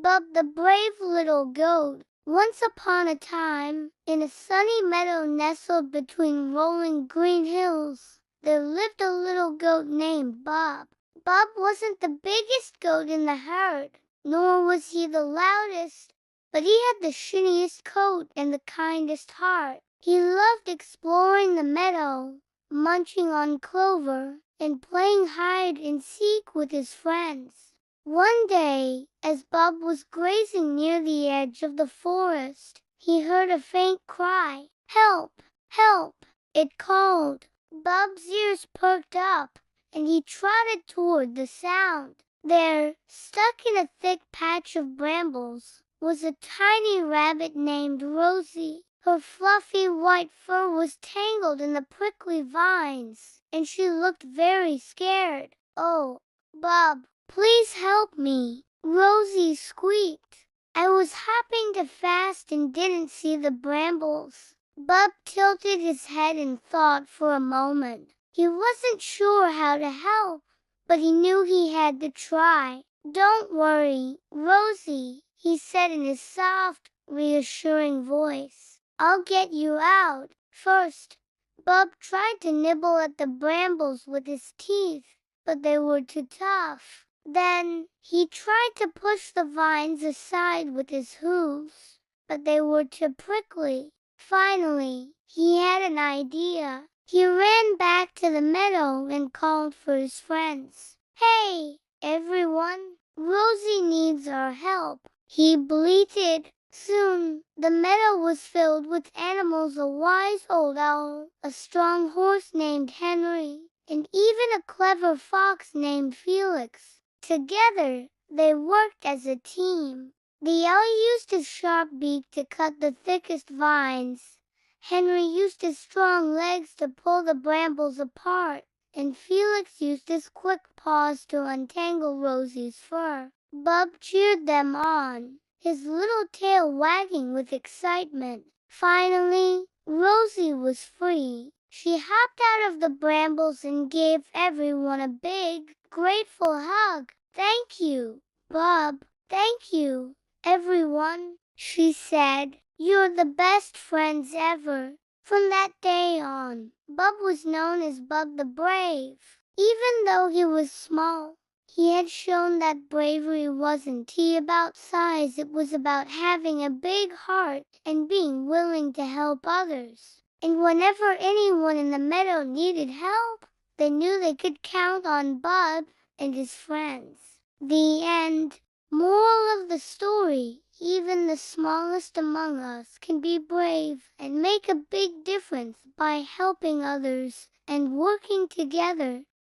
Bub the brave little goat. Once upon a time, in a sunny meadow nestled between rolling green hills, there lived a little goat named Bub. Bub wasn't the biggest goat in the herd, nor was he the loudest, but he had the shiniest coat and the kindest heart. He loved exploring the meadow, munching on clover, and playing hide and seek with his friends. One day, as Bub was grazing near the edge of the forest, he heard a faint cry. "Help! Help!" it called. Bub's ears perked up, and he trotted toward the sound. There, stuck in a thick patch of brambles, was a tiny rabbit named Rosie. Her fluffy white fur was tangled in the prickly vines, and she looked very scared. "Oh, Bub, please help me," Rosie squeaked. "I was hopping too fast and didn't see the brambles." Bub tilted his head and thought for a moment. He wasn't sure how to help, but he knew he had to try. "Don't worry, Rosie," he said in his soft, reassuring voice. "I'll get you out." First, Bub tried to nibble at the brambles with his teeth, but they were too tough. Then, he tried to push the vines aside with his hooves, but they were too prickly. Finally, he had an idea. He ran back to the meadow and called for his friends. "Hey, everyone, Rosie needs our help," he bleated. Soon, the meadow was filled with animals: a wise old owl, a strong horse named Henry, and even a clever fox named Felix. Together, they worked as a team. The owl used his sharp beak to cut the thickest vines. Henry used his strong legs to pull the brambles apart, and Felix used his quick paws to untangle Rosie's fur. Bub cheered them on, his little tail wagging with excitement. Finally, Rosie was free. She hopped out of the brambles and gave everyone a big, grateful hug. "Thank you, Bub. Thank you, everyone," she said. "You're the best friends ever." From that day on, Bub was known as Bub the Brave. Even though he was small, he had shown that bravery wasn't about size, it was about having a big heart and being willing to help others. And whenever anyone in the meadow needed help, they knew they could count on Bub and his friends. The end. Moral of the story: even the smallest among us can be brave and make a big difference by helping others and working together.